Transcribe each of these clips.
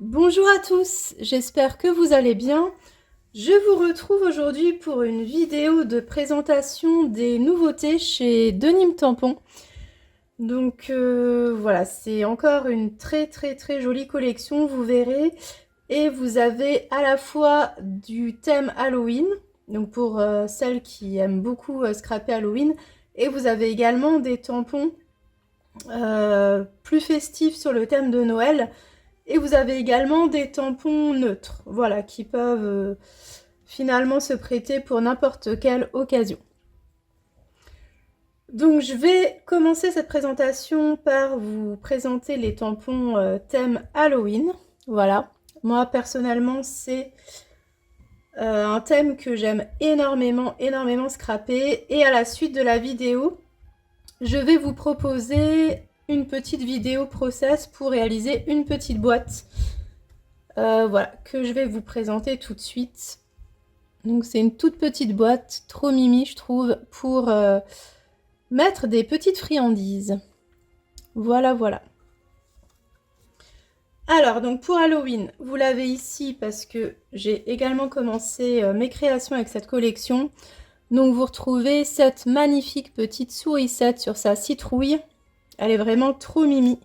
Bonjour à tous, j'espère que vous allez bien. Je vous retrouve aujourd'hui pour une vidéo de présentation des nouveautés chez Denim Tampon. Donc voilà, c'est encore une très jolie collection, vous verrez. Et vous avez à la fois du thème Halloween, donc pour celles qui aiment beaucoup scraper Halloween, et vous avez également des tampons plus festifs sur le thème de Noël. Et vous avez également des tampons neutres, voilà, qui peuvent finalement se prêter pour n'importe quelle occasion. Donc je vais commencer cette présentation par vous présenter les tampons thème Halloween. Voilà, moi personnellement c'est un thème que j'aime énormément scraper. Et à la suite de la vidéo, je vais vous proposer une petite vidéo process pour réaliser une petite boîte. Voilà, que je vais vous présenter tout de suite. Donc c'est une toute petite boîte, trop mimi je trouve, pour mettre des petites friandises. Voilà. Alors donc pour Halloween, vous l'avez ici parce que j'ai également commencé mes créations avec cette collection. Donc vous retrouvez cette magnifique petite sourisette sur sa citrouille. Elle est vraiment trop mimi.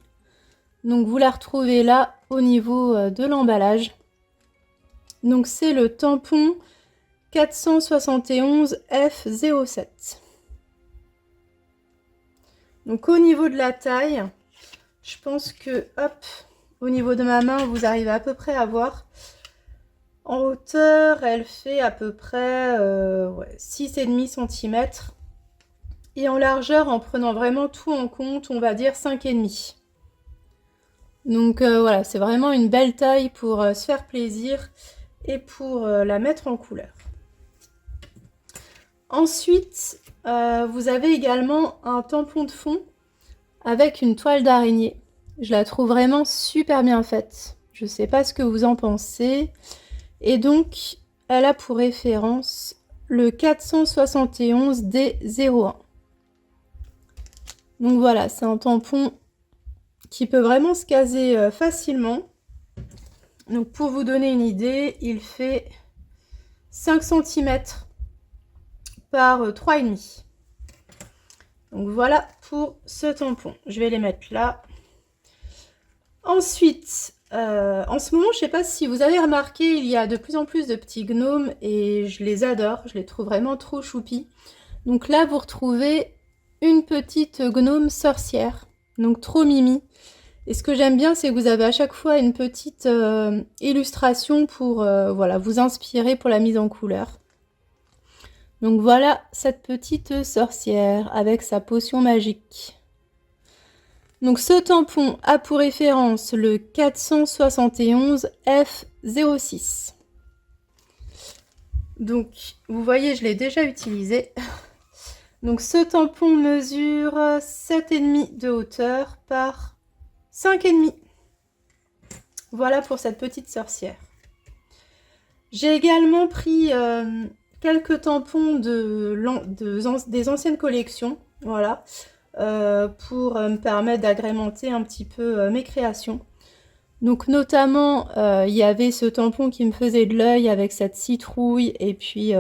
Donc vous la retrouvez là au niveau de l'emballage. Donc c'est le tampon 471 F07. Donc au niveau de la taille, je pense que hop, au niveau de ma main, vous arrivez à peu près à voir. En hauteur, elle fait à peu près 6,5 cm. Et en largeur, en prenant vraiment tout en compte, on va dire 5,5. Donc voilà, c'est vraiment une belle taille pour se faire plaisir et pour la mettre en couleur. Ensuite, vous avez également un tampon de fond avec une toile d'araignée. Je la trouve vraiment super bien faite. Je ne sais pas ce que vous en pensez. Et donc, elle a pour référence le 471 D01. Donc voilà, c'est un tampon qui peut vraiment se caser facilement. Donc pour vous donner une idée, il fait 5 cm par 3,5. Donc voilà pour ce tampon. Je vais les mettre là. Ensuite, en ce moment, je ne sais pas si vous avez remarqué, il y a de plus en plus de petits gnomes et je les adore. Je les trouve vraiment trop choupis. Donc là, vous retrouvez une petite gnome sorcière. Donc trop mimi. Et ce que j'aime bien, c'est que vous avez à chaque fois une petite illustration pour voilà, vous inspirer pour la mise en couleur. Donc voilà cette petite sorcière avec sa potion magique. Donc ce tampon a pour référence le 471 F06. Donc vous voyez, je l'ai déjà utilisé. Donc ce tampon mesure 7,5 de hauteur par 5,5. Voilà pour cette petite sorcière. J'ai également pris quelques tampons des anciennes collections, voilà, pour me permettre d'agrémenter un petit peu mes créations. Donc notamment, il y avait ce tampon qui me faisait de l'œil avec cette citrouille et puis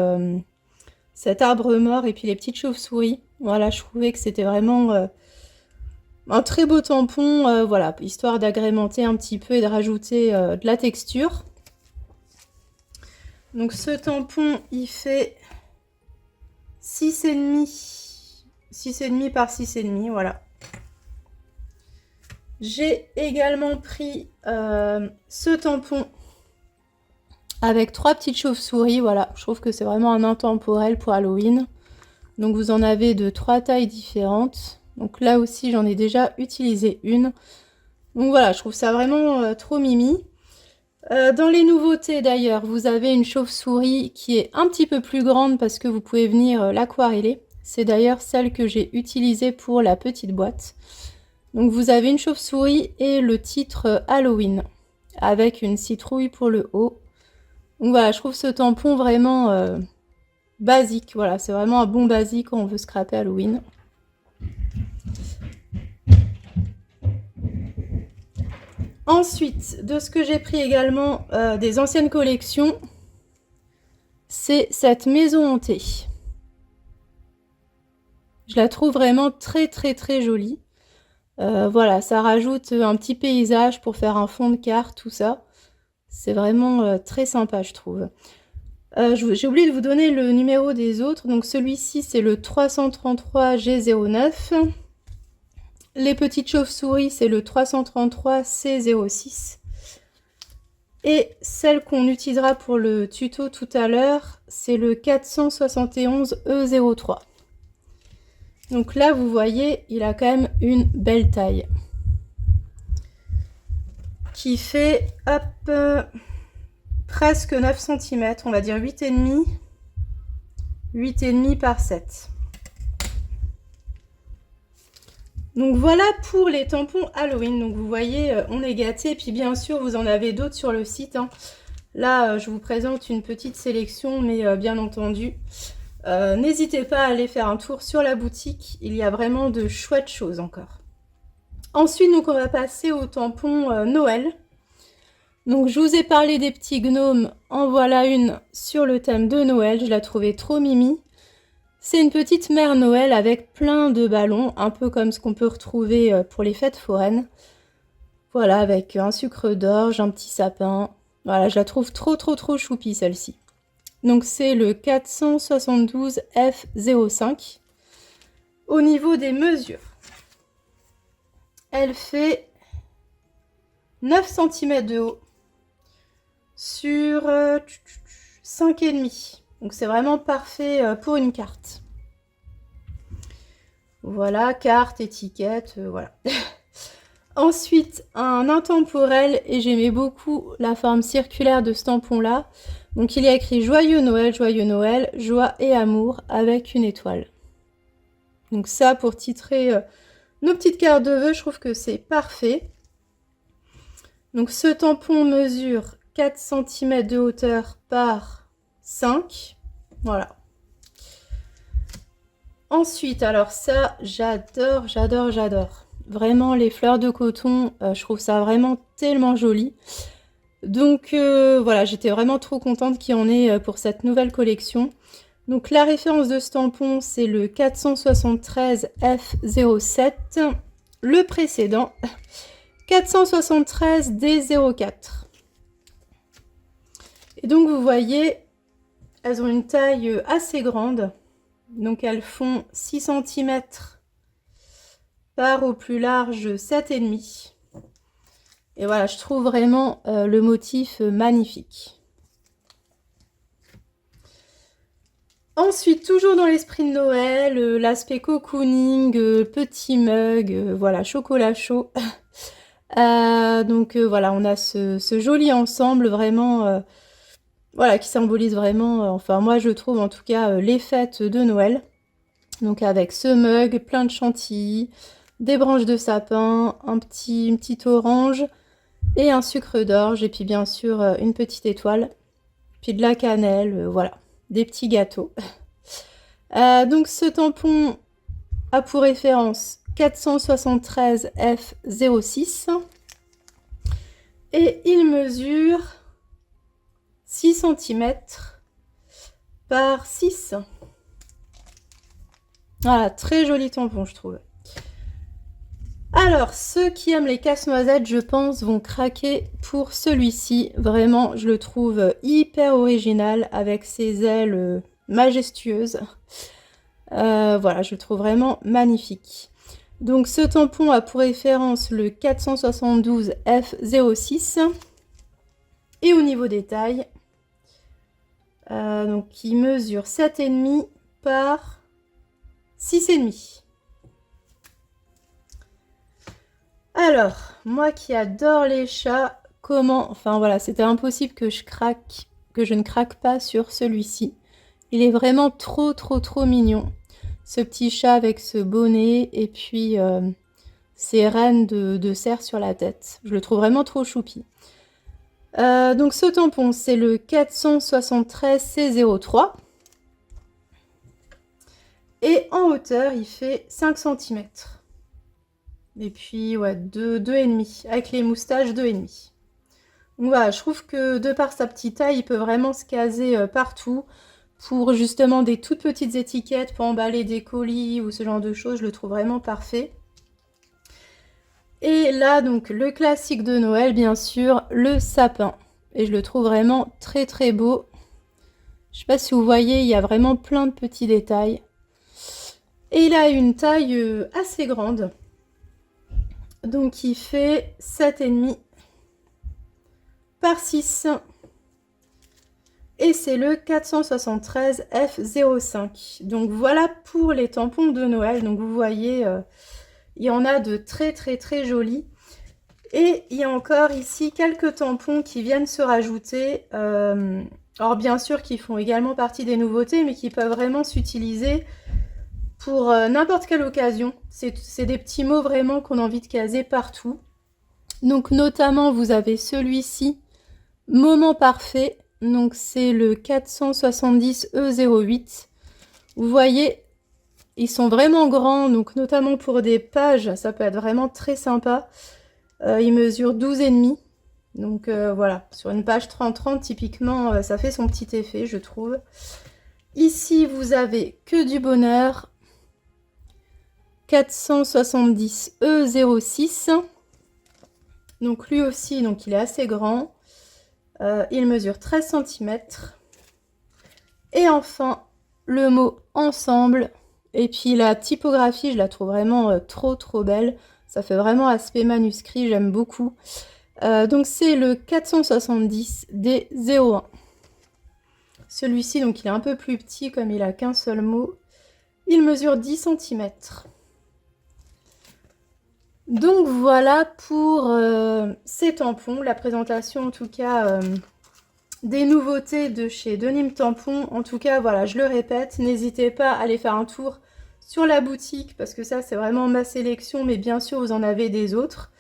cet arbre mort et puis les petites chauves-souris. Voilà, je trouvais que c'était vraiment un très beau tampon, voilà, histoire d'agrémenter un petit peu et de rajouter de la texture. Donc ce tampon, il fait 6,5 par 6,5, voilà. J'ai également pris ce tampon avec 3 petites chauves-souris, voilà. Je trouve que c'est vraiment un intemporel pour Halloween. Donc vous en avez de 3 tailles différentes. Donc là aussi, j'en ai déjà utilisé une. Donc voilà, je trouve ça vraiment trop mimi. Dans les nouveautés d'ailleurs, vous avez une chauve-souris qui est un petit peu plus grande parce que vous pouvez venir l'aquareller. C'est d'ailleurs celle que j'ai utilisée pour la petite boîte. Donc vous avez une chauve-souris et le titre Halloween avec une citrouille pour le haut. Donc voilà, je trouve ce tampon vraiment basique. Voilà, c'est vraiment un bon basique quand on veut scraper Halloween. Ensuite, de ce que j'ai pris également des anciennes collections, c'est cette maison hantée. Je la trouve vraiment très jolie. Voilà, ça rajoute un petit paysage pour faire un fond de carte, tout ça. C'est vraiment très sympa, je trouve. J'ai oublié de vous donner le numéro des autres. Donc celui-ci, c'est le 333 G09. Les petites chauves-souris, c'est le 333 C06. Et celle qu'on utilisera pour le tuto tout à l'heure, c'est le 471 E03. Donc là, vous voyez, il a quand même une belle taille. Qui fait, hop, presque 9 cm, on va dire 8,5. 8,5 par 7. Donc voilà pour les tampons Halloween. Donc vous voyez, on est gâtés. Et puis bien sûr, vous en avez d'autres sur le site, hein. Là, je vous présente une petite sélection, mais bien entendu, n'hésitez pas à aller faire un tour sur la boutique. Il y a vraiment de chouettes choses encore. Ensuite, donc, on va passer au tampon Noël. Donc je vous ai parlé des petits gnomes. En voilà une sur le thème de Noël. Je la trouvais trop mimi. C'est une petite mère Noël avec plein de ballons, un peu comme ce qu'on peut retrouver pour les fêtes foraines. Voilà, avec un sucre d'orge, un petit sapin. Voilà, je la trouve trop choupie celle-ci. Donc c'est le 472 F05. Au niveau des mesures, elle fait 9 cm de haut sur 5,5. Donc c'est vraiment parfait pour une carte. Voilà, carte, étiquette, voilà. Ensuite, un intemporel, et j'aimais beaucoup la forme circulaire de ce tampon-là. Donc il y a écrit Joyeux Noël, joie et amour avec une étoile. Donc ça, pour titrer nos petites cartes de vœux, je trouve que c'est parfait. Donc ce tampon mesure 4 cm de hauteur par 5. Voilà. Ensuite, alors ça, j'adore. Vraiment, les fleurs de coton, je trouve ça vraiment tellement joli. Donc voilà, j'étais vraiment trop contente qu'il y en ait pour cette nouvelle collection. Donc la référence de ce tampon, c'est le 473 F07. Le précédent, 473 D04. Et donc vous voyez, elles ont une taille assez grande. Donc elles font 6 cm par au plus large 7,5. Et voilà, je trouve vraiment le motif magnifique. Ensuite, toujours dans l'esprit de Noël, l'aspect cocooning, petit mug, voilà, chocolat chaud. Donc voilà, on a ce joli ensemble vraiment, voilà, qui symbolise vraiment, enfin moi je trouve en tout cas les fêtes de Noël. Donc avec ce mug, plein de chantilly, des branches de sapin, une petite orange et un sucre d'orge, et puis bien sûr une petite étoile, puis de la cannelle, voilà, des petits gâteaux. Donc ce tampon a pour référence 473 F06 et il mesure 6 cm par 6. Voilà, très joli tampon, je trouve. Alors, ceux qui aiment les casse-noisettes, je pense, vont craquer pour celui-ci. Vraiment, je le trouve hyper original avec ses ailes majestueuses. Voilà, je le trouve vraiment magnifique. Donc, ce tampon a pour référence le 472 F06. Et au niveau des tailles, donc il mesure 7,5 par 6,5. Alors, moi qui adore les chats, comment... Enfin voilà, c'était impossible que je ne craque pas sur celui-ci. Il est vraiment trop mignon. Ce petit chat avec ce bonnet et puis ces rênes de cerf sur la tête. Je le trouve vraiment trop choupi. Donc ce tampon, c'est le 473 C03. Et en hauteur, il fait 5 cm. Et puis, ouais, 2,5. Avec les moustaches, 2,5. Donc voilà, je trouve que de par sa petite taille, il peut vraiment se caser partout. Pour justement des toutes petites étiquettes, pour emballer des colis ou ce genre de choses, je le trouve vraiment parfait. Et là, donc, le classique de Noël, bien sûr, le sapin. Et je le trouve vraiment très très beau. Je sais pas si vous voyez, il y a vraiment plein de petits détails. Et il a une taille assez grande. Donc il fait 7,5 par 6. Et c'est le 473 F05. Donc voilà pour les tampons de Noël. Donc vous voyez, il y en a de très très très jolis. Et il y a encore ici quelques tampons qui viennent se rajouter. Alors bien sûr qui font également partie des nouveautés, mais qui peuvent vraiment s'utiliser pour n'importe quelle occasion. C'est des petits mots vraiment qu'on a envie de caser partout. Donc notamment vous avez celui-ci, Moment Parfait. Donc c'est le 470 E08. Vous voyez, ils sont vraiment grands, donc notamment pour des pages, ça peut être vraiment très sympa. Ils mesurent 12,5. Donc voilà, sur une page 30-30, typiquement, ça fait son petit effet, je trouve. Ici, vous avez Que du bonheur. 470 E06. Donc lui aussi, donc il est assez grand. Il mesure 13 cm. Et enfin, le mot ensemble. Et puis la typographie, je la trouve vraiment trop trop belle. Ça fait vraiment aspect manuscrit, j'aime beaucoup. Donc c'est le 470 D01. Celui-ci, donc il est un peu plus petit, comme il a qu'un seul mot. Il mesure 10 cm. Donc voilà pour ces tampons, la présentation en tout cas des nouveautés de chez Denim Tampon. En tout cas, voilà, je le répète, n'hésitez pas à aller faire un tour sur la boutique parce que ça c'est vraiment ma sélection, mais bien sûr vous en avez des autres.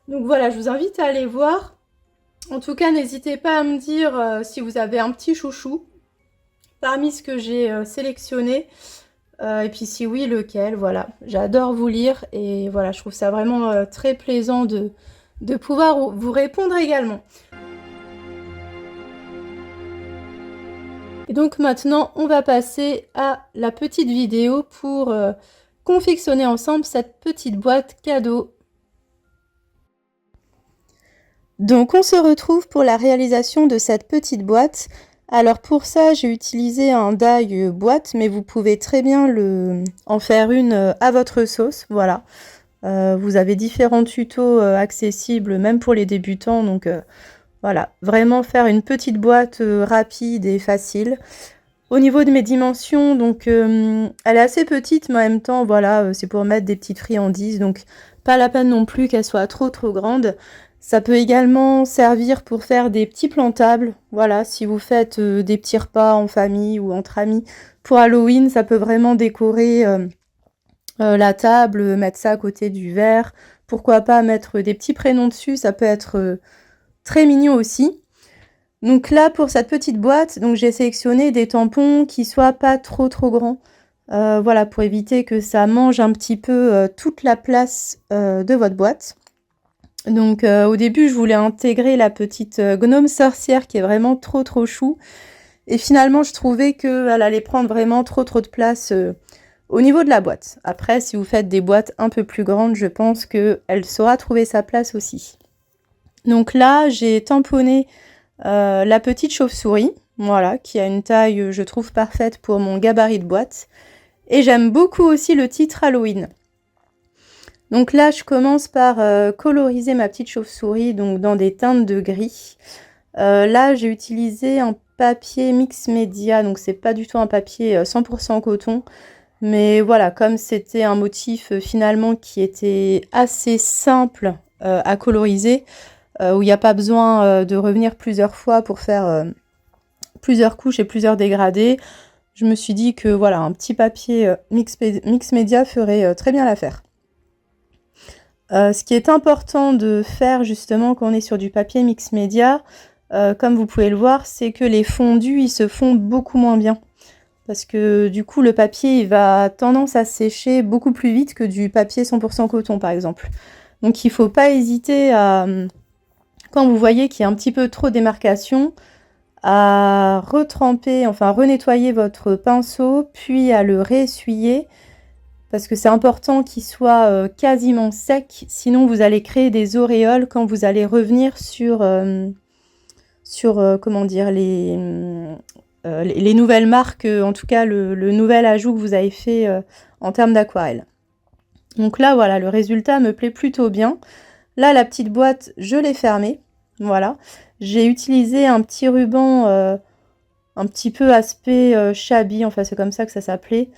Donc voilà, je vous invite à aller voir. En tout cas, n'hésitez pas à me dire si vous avez un petit chouchou parmi ce que j'ai sélectionné. Et puis si oui, lequel, voilà. J'adore vous lire et voilà, je trouve ça vraiment très plaisant de pouvoir vous répondre également. Et donc maintenant, on va passer à la petite vidéo pour confectionner ensemble cette petite boîte cadeau. Donc on se retrouve pour la réalisation de cette petite boîte. Alors pour ça, j'ai utilisé un die boîte, mais vous pouvez très bien en faire une à votre sauce, voilà. Vous avez différents tutos accessibles, même pour les débutants, donc voilà. Vraiment faire une petite boîte rapide et facile. Au niveau de mes dimensions, donc elle est assez petite, mais en même temps, voilà, c'est pour mettre des petites friandises, donc pas la peine non plus qu'elle soit trop grande. Ça peut également servir pour faire des petits plantables. Voilà, si vous faites des petits repas en famille ou entre amis pour Halloween, ça peut vraiment décorer la table, mettre ça à côté du verre. Pourquoi pas mettre des petits prénoms dessus, ça peut être très mignon aussi. Donc là, pour cette petite boîte, donc j'ai sélectionné des tampons qui soient pas trop grands. Voilà, pour éviter que ça mange un petit peu toute la place de votre boîte. Donc au début, je voulais intégrer la petite gnome sorcière qui est vraiment trop chou. Et finalement, je trouvais qu'elle allait prendre vraiment trop de place au niveau de la boîte. Après, si vous faites des boîtes un peu plus grandes, je pense qu'elle saura trouver sa place aussi. Donc là, j'ai tamponné la petite chauve-souris, voilà, qui a une taille, je trouve, parfaite pour mon gabarit de boîte. Et j'aime beaucoup aussi le titre Halloween. Donc là, je commence par coloriser ma petite chauve-souris donc dans des teintes de gris. Là, j'ai utilisé un papier mix média, donc c'est pas du tout un papier 100% coton. Mais voilà, comme c'était un motif finalement qui était assez simple à coloriser, où il n'y a pas besoin de revenir plusieurs fois pour faire plusieurs couches et plusieurs dégradés, je me suis dit que voilà, un petit papier mix média ferait très bien l'affaire. Ce qui est important de faire justement quand on est sur du papier mix média, comme vous pouvez le voir, c'est que les fondus ils se fondent beaucoup moins bien. parce que du coup le papier il va tendance à sécher beaucoup plus vite que du papier 100% coton par exemple. Donc il ne faut pas hésiter à, quand vous voyez qu'il y a un petit peu trop de démarcation, à retremper, enfin renettoyer votre pinceau, puis à le réessuyer, parce que c'est important qu'il soit quasiment sec, sinon vous allez créer des auréoles quand vous allez revenir sur comment dire, les nouvelles marques, en tout cas le nouvel ajout que vous avez fait en termes d'aquarelle. Donc là, voilà, le résultat me plaît plutôt bien. Là, la petite boîte, je l'ai fermée. Voilà. J'ai utilisé un petit ruban un petit peu aspect shabby, enfin c'est comme ça que ça s'appelait.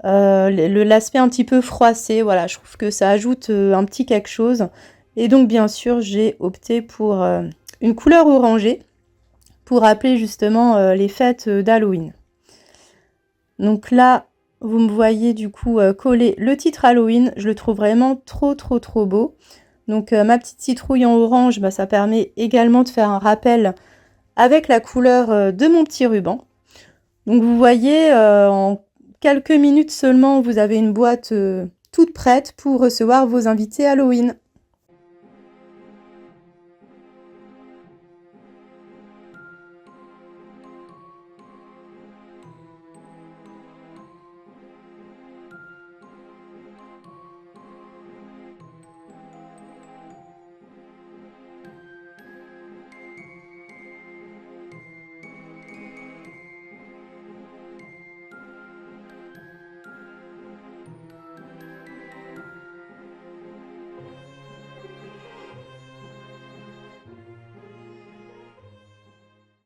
L'aspect un petit peu froissé, voilà, je trouve que ça ajoute un petit quelque chose. Et donc, bien sûr, j'ai opté pour une couleur orangée pour rappeler justement les fêtes d'Halloween. Donc là, vous me voyez du coup coller le titre Halloween. Je le trouve vraiment trop beau. Donc ma petite citrouille en orange, bah, ça permet également de faire un rappel avec la couleur de mon petit ruban. Donc vous voyez, en quelques minutes seulement, vous avez une boîte toute prête pour recevoir vos invités Halloween.